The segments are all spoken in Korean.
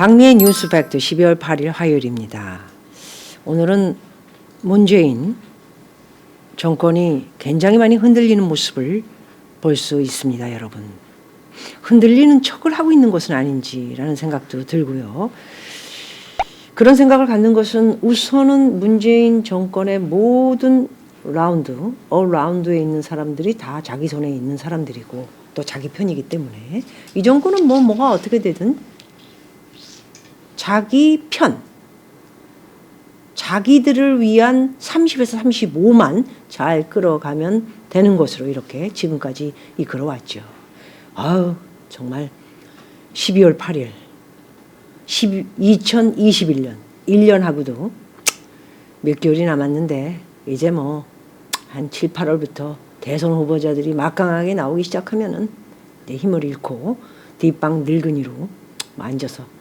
박미의 뉴스팩트 12월 8일 화요일입니다. 오늘은 문재인 정권이 굉장히 많이 흔들리는 모습을 볼 수 있습니다, 여러분. 흔들리는 척을 하고 있는 것은 아닌지라는 생각도 들고요. 그런 생각을 갖는 것은 우선은 문재인 정권의 모든 라운드에 있는 사람들이 다 자기 손에 있는 사람들이고 또 자기 편이기 때문에 이 정권은 뭐가 어떻게 되든 자기 편, 자기들을 위한 30에서 35만 잘 끌어가면 되는 것으로 이렇게 지금까지 이끌어왔죠. 아유, 정말 12월 8일 2021년 1년하고도 몇 개월이 남았는데 이제 한 7, 8월부터 대선 후보자들이 막강하게 나오기 시작하면은 내 힘을 잃고 뒷방 늙은이로 앉아서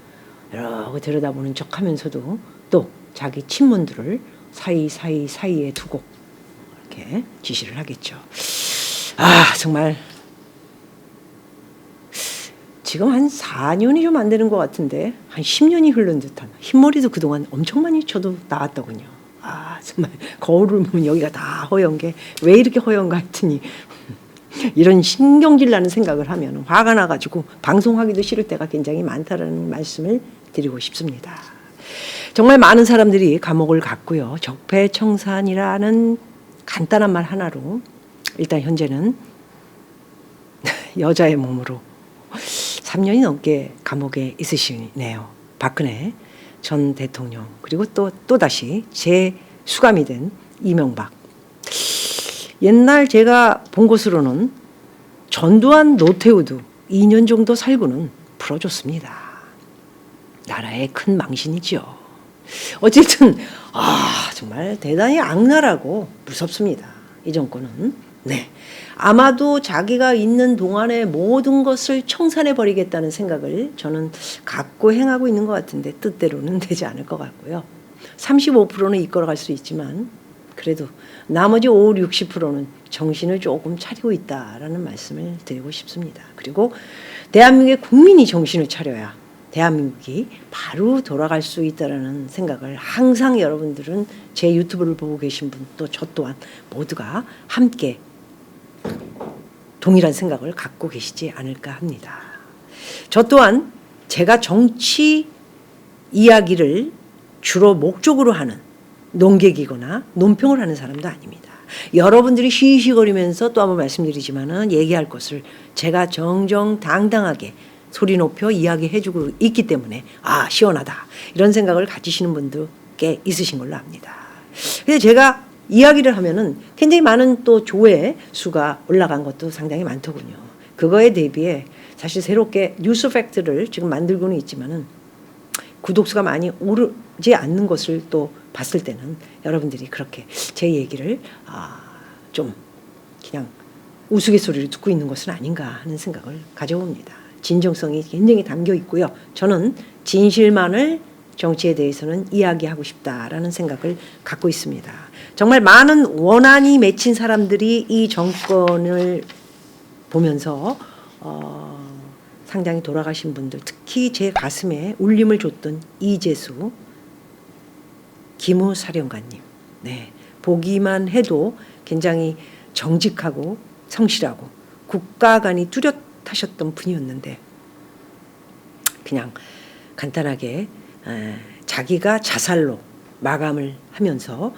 여러 들여다보는 척하면서도 또 자기 친문들을 사이에 두고 이렇게 지시를 하겠죠. 아, 정말 지금 한 4년이 좀 안 되는 것 같은데 한 10년이 흐른 듯한 흰머리도 그동안 엄청 많이 쳐도 나왔더군요. 아, 정말 거울을 보면 여기가 다 허연 게 왜 이렇게 허연가 했더니 이런 신경질 나는 생각을 하면 화가 나가지고 방송하기도 싫을 때가 굉장히 많다라는 말씀을 드리고 싶습니다. 정말 많은 사람들이 감옥을 갔고요. 적폐청산이라는 간단한 말 하나로 일단 현재는 여자의 몸으로 3년이 넘게 감옥에 있으시네요. 박근혜 전 대통령 그리고 또다시 재수감이 된 이명박. 옛날 제가 본 것으로는 전두환 노태우도 2년 정도 살고는 풀어줬습니다. 나라의 큰 망신이죠. 어쨌든 정말 대단히 악랄하고 무섭습니다. 이 정권은. 네. 아마도 자기가 있는 동안의 모든 것을 청산해 버리겠다는 생각을 저는 갖고 행하고 있는 것 같은데 뜻대로는 되지 않을 것 같고요. 35%는 이끌어갈 수 있지만 그래도 나머지 5, 60%는 정신을 조금 차리고 있다라는 말씀을 드리고 싶습니다. 그리고 대한민국의 국민이 정신을 차려야 대한민국이 바로 돌아갈 수 있다라는 생각을 항상 여러분들은 제 유튜브를 보고 계신 분 또 저 또한 모두가 함께 동일한 생각을 갖고 계시지 않을까 합니다. 저 또한 제가 정치 이야기를 주로 목적으로 하는 논객이거나 논평을 하는 사람도 아닙니다. 여러분들이 쉬쉬거리면서 또 한번 말씀드리지만은 얘기할 것을 제가 정정당당하게 소리 높여 이야기해주고 있기 때문에 시원하다 이런 생각을 가지시는 분도 꽤 있으신 걸로 압니다. 그래서 제가 이야기를 하면은 굉장히 많은 또 조회 수가 올라간 것도 상당히 많더군요. 그거에 대비해 사실 새롭게 뉴스 팩트를 지금 만들고는 있지만은 구독수가 많이 오르지 않는 것을 또 봤을 때는 여러분들이 그렇게 제 얘기를 좀 그냥 우스갯소리를 듣고 있는 것은 아닌가 하는 생각을 가져봅니다. 진정성이 굉장히 담겨 있고요. 저는 진실만을 정치에 대해서는 이야기하고 싶다라는 생각을 갖고 있습니다. 정말 많은 원한이 맺힌 사람들이 이 정권을 보면서 상당히 돌아가신 분들, 특히 제 가슴에 울림을 줬던 이재수 기무사령관님, 네, 보기만 해도 굉장히 정직하고 성실하고 국가관이 뚜렷하셨던 분이었는데 그냥 간단하게 자기가 자살로 마감을 하면서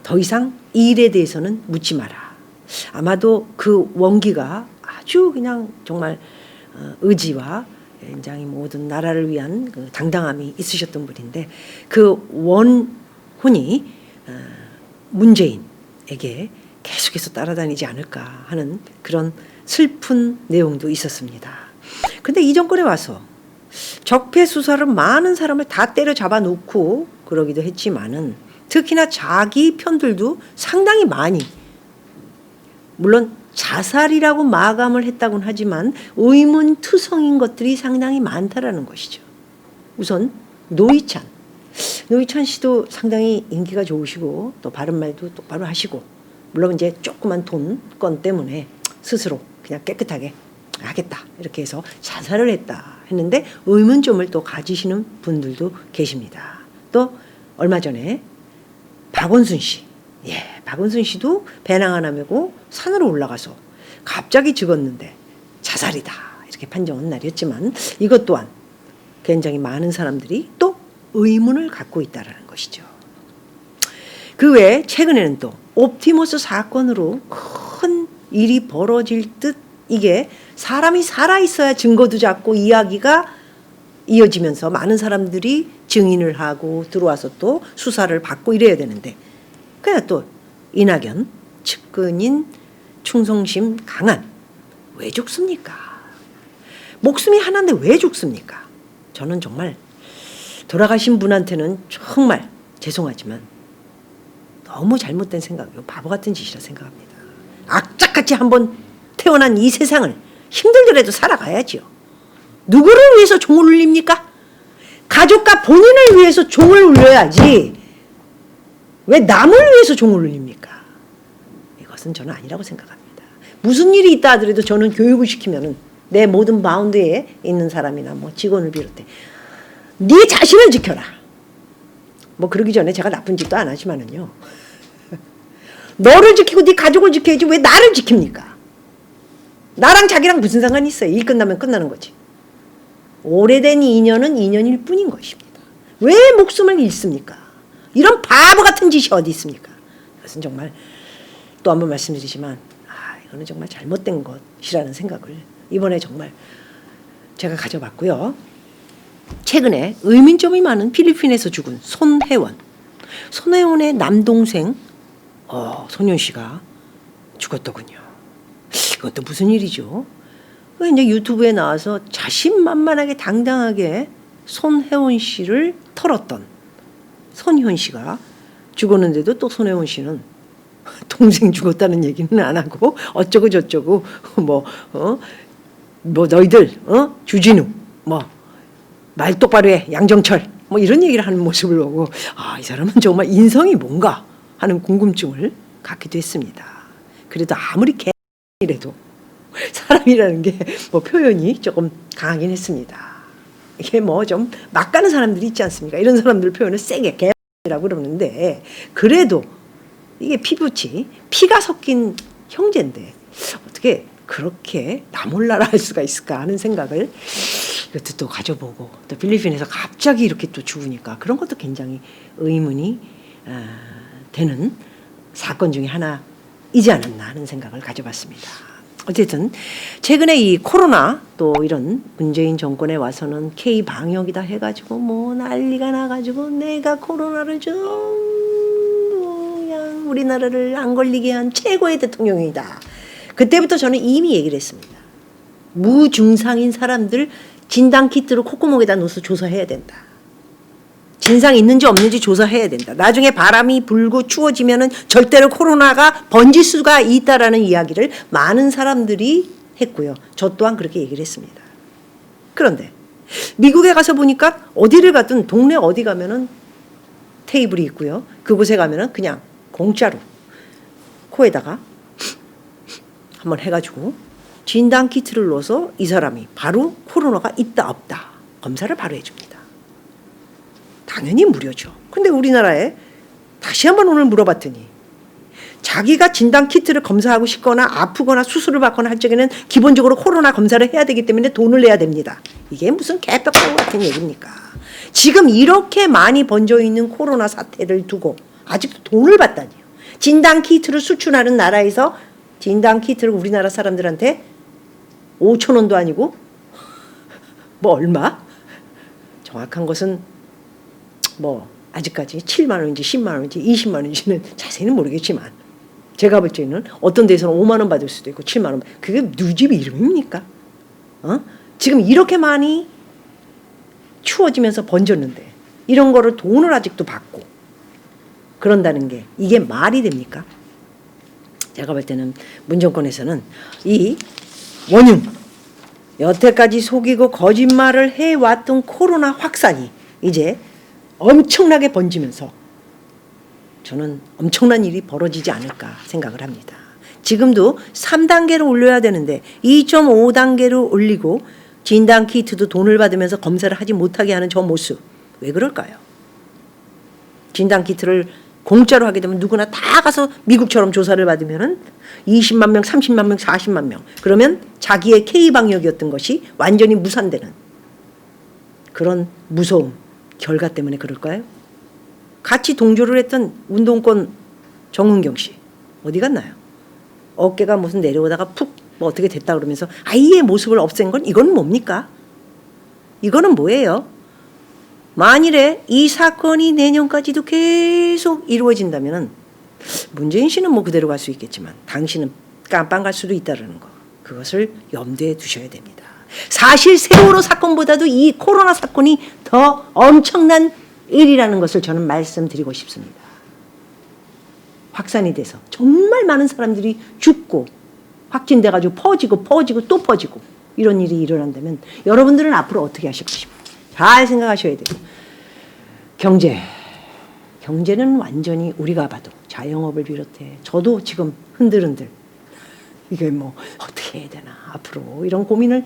더 이상 이 일에 대해서는 묻지 마라. 아마도 그 원기가 아주 그냥 정말 의지와 굉장히 모든 나라를 위한 그 당당함이 있으셨던 분인데 그 원혼이 문재인에게 계속해서 따라다니지 않을까 하는 그런 슬픈 내용도 있었습니다. 근데 이 정권에 와서 적폐 수사를 많은 사람을 다 때려잡아 놓고 그러기도 했지만은 특히나 자기 편들도 상당히 많이 물론 자살이라고 마감을 했다고는 하지만 의문투성인 것들이 상당히 많다라는 것이죠. 우선 노회찬 씨도 상당히 인기가 좋으시고 또 바른말도 똑바로 하시고 물론 이제 조그만 돈건 때문에 스스로 그냥 깨끗하게 하겠다 이렇게 해서 자살을 했다 했는데 의문점을 또 가지시는 분들도 계십니다. 또 얼마 전에 박원순 씨, 박원순 씨도 배낭 하나 메고 산으로 올라가서 갑자기 죽었는데 자살이다 이렇게 판정한 날이었지만 이것 또한 굉장히 많은 사람들이 또 의문을 갖고 있다는 것이죠. 그 외에 최근에는 또 옵티머스 사건으로 큰 일이 벌어질 듯 이게 사람이 살아있어야 증거도 잡고 이야기가 이어지면서 많은 사람들이 증인을 하고 들어와서 또 수사를 받고 이래야 되는데 그냥 또 이낙연 측근인 충성심 강한 왜 죽습니까? 목숨이 하나인데 왜 죽습니까? 저는 정말 돌아가신 분한테는 정말 죄송하지만 너무 잘못된 생각이고 바보 같은 짓이라 생각합니다. 악착같이 한번 태어난 이 세상을 힘들더라도 살아가야지요. 누구를 위해서 종을 울립니까? 가족과 본인을 위해서 종을 울려야지 왜 남을 위해서 종을 울립니까? 이것은 저는 아니라고 생각합니다. 무슨 일이 있다 하더라도 저는 교육을 시키면은 내 모든 바운드에 있는 사람이나 뭐 직원을 비롯해 네 자신을 지켜라. 뭐 그러기 전에 제가 나쁜 짓도 안 하지만은요. 너를 지키고 네 가족을 지켜야지 왜 나를 지킵니까? 나랑 자기랑 무슨 상관이 있어요? 일 끝나면 끝나는 거지. 오래된 인연은 인연일 뿐인 것입니다. 왜 목숨을 잃습니까? 이런 바보 같은 짓이 어디 있습니까? 이것은 정말 또 한 번 말씀드리지만 이거는 정말 잘못된 것이라는 생각을 이번에 정말 제가 가져봤고요. 최근에 의문점이 많은 필리핀에서 죽은 손혜원. 손혜원의 남동생 손현 씨가 죽었더군요. 이것도 무슨 일이죠? 이제 유튜브에 나와서 자신만만하게 당당하게 손혜원 씨를 털었던 손현 씨가 죽었는데도 또 손혜원 씨는 동생 죽었다는 얘기는 안 하고 어쩌고 저쩌고 뭐 너희들 주진우 말 똑바로 해 양정철 뭐 이런 얘기를 하는 모습을 보고 이 사람은 정말 인성이 뭔가 하는 궁금증을 갖기도 했습니다. 그래도 아무리 개이라도 사람이라는 게 뭐 표현이 조금 강하긴 했습니다. 이게 뭐 좀 막 가는 사람들이 있지 않습니까? 이런 사람들 표현을 세게 개라고 그러는데 그래도 이게 피가 섞인 형제인데 어떻게 그렇게 나 몰라라 할 수가 있을까 하는 생각을 이것도 또 가져보고 또 필리핀에서 갑자기 이렇게 또 죽으니까 그런 것도 굉장히 의문이 되는 사건 중에 하나이지 않았나 하는 생각을 가져봤습니다. 어쨌든 최근에 이 코로나 또 이런 문재인 정권에 와서는 K 방역이다 해가지고 뭐 난리가 나가지고 내가 코로나를 좀 그냥 우리나라를 안 걸리게 한 최고의 대통령이다. 그때부터 저는 이미 얘기를 했습니다. 무증상인 사람들 진단 키트로 콧구멍에다 넣어서 조사해야 된다. 진상이 있는지 없는지 조사해야 된다. 나중에 바람이 불고 추워지면은 절대로 코로나가 번질 수가 있다라는 이야기를 많은 사람들이 했고요. 저 또한 그렇게 얘기를 했습니다. 그런데 미국에 가서 보니까 어디를 가든 동네 어디 가면은 테이블이 있고요. 그곳에 가면은 그냥 공짜로 코에다가 한번 해가지고 진단 키트를 넣어서 이 사람이 바로 코로나가 있다 없다 검사를 바로 해줍니다. 당연히 무료죠. 근데 우리나라에 다시 한번 오늘 물어봤더니 자기가 진단 키트를 검사하고 싶거나 아프거나 수술을 받거나 할 적에는 기본적으로 코로나 검사를 해야 되기 때문에 돈을 내야 됩니다. 이게 무슨 개벽다구 같은 얘기입니까? 지금 이렇게 많이 번져 있는 코로나 사태를 두고 아직도 돈을 받다니요. 진단 키트를 수출하는 나라에서 진단 키트를 우리나라 사람들한테 5,000원도 아니고 뭐 얼마? 정확한 것은 뭐 아직까지 7만 원인지 10만 원인지 20만 원인지는 자세히는 모르겠지만 제가 볼 때는 어떤 데서는 5만 원 받을 수도 있고 7만 원. 그게 누구 집 이름입니까? 지금 이렇게 많이 추워지면서 번졌는데 이런 거를 돈을 아직도 받고 그런다는 게 이게 말이 됩니까? 제가 볼 때는 문정권에서는 이 원흉 여태까지 속이고 거짓말을 해왔던 코로나 확산이 이제 엄청나게 번지면서 저는 엄청난 일이 벌어지지 않을까 생각을 합니다. 지금도 3단계로 올려야 되는데 2.5단계로 올리고 진단 키트도 돈을 받으면서 검사를 하지 못하게 하는 저 모습. 왜 그럴까요? 진단 키트를 공짜로 하게 되면 누구나 다 가서 미국처럼 조사를 받으면은 20만 명, 30만 명, 40만 명. 그러면 자기의 K방역이었던 것이 완전히 무산되는 그런 무서움, 결과 때문에 그럴까요? 같이 동조를 했던 운동권 정은경 씨 어디 갔나요? 어깨가 무슨 내려오다가 푹 뭐 어떻게 됐다 그러면서 아이의 모습을 없앤 건 이건 뭡니까? 이거는 뭐예요? 만일에 이 사건이 내년까지도 계속 이루어진다면은 문재인 씨는 뭐 그대로 갈 수 있겠지만 당신은 깜빵 갈 수도 있다는 거. 그것을 염두에 두셔야 됩니다. 사실 세월호 사건보다도 이 코로나 사건이 더 엄청난 일이라는 것을 저는 말씀드리고 싶습니다. 확산이 돼서 정말 많은 사람들이 죽고 확진돼가지고 퍼지고 또 퍼지고 이런 일이 일어난다면 여러분들은 앞으로 어떻게 하실 것입니까? 잘 생각하셔야 돼요. 경제는 완전히 우리가 봐도 자영업을 비롯해 저도 지금 흔들흔들 이게 뭐 어떻게 해야 되나 앞으로 이런 고민을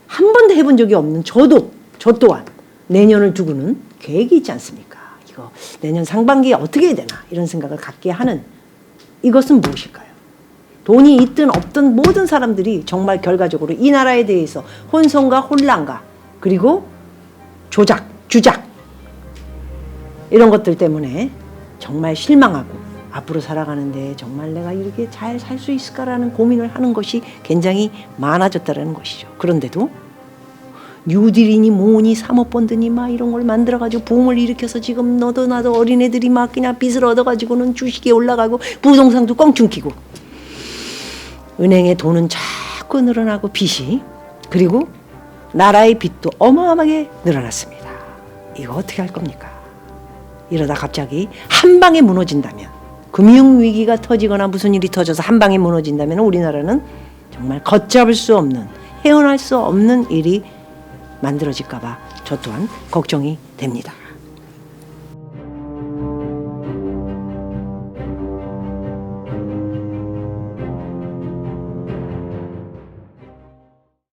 한 번도 해본 적이 없는 저 또한 내년을 두고는 계획이 있지 않습니까? 이거 내년 상반기에 어떻게 해야 되나 이런 생각을 갖게 하는 이것은 무엇일까요? 돈이 있든 없든 모든 사람들이 정말 결과적으로 이 나라에 대해서 혼선과 혼란과 그리고 조작, 주작 이런 것들 때문에 정말 실망하고 앞으로 살아가는데 정말 내가 이렇게 잘 살 수 있을까라는 고민을 하는 것이 굉장히 많아졌다는 것이죠. 그런데도 뉴딜이니 뭐니 사모펀드니 막 이런 걸 만들어가지고 붐을 일으켜서 지금 너도 나도 어린애들이 막 그냥 빚을 얻어가지고는 주식이 올라가고 부동산도 껑충 키고 은행의 돈은 자꾸 늘어나고 빚이 그리고 나라의 빚도 어마어마하게 늘어났습니다. 이거 어떻게 할 겁니까? 이러다 갑자기 한 방에 무너진다면 금융위기가 터지거나 무슨 일이 터져서 한 방에 무너진다면 우리나라는 정말 걷잡을 수 없는 헤어날 수 없는 일이 만들어질까 봐 저 또한 걱정이 됩니다.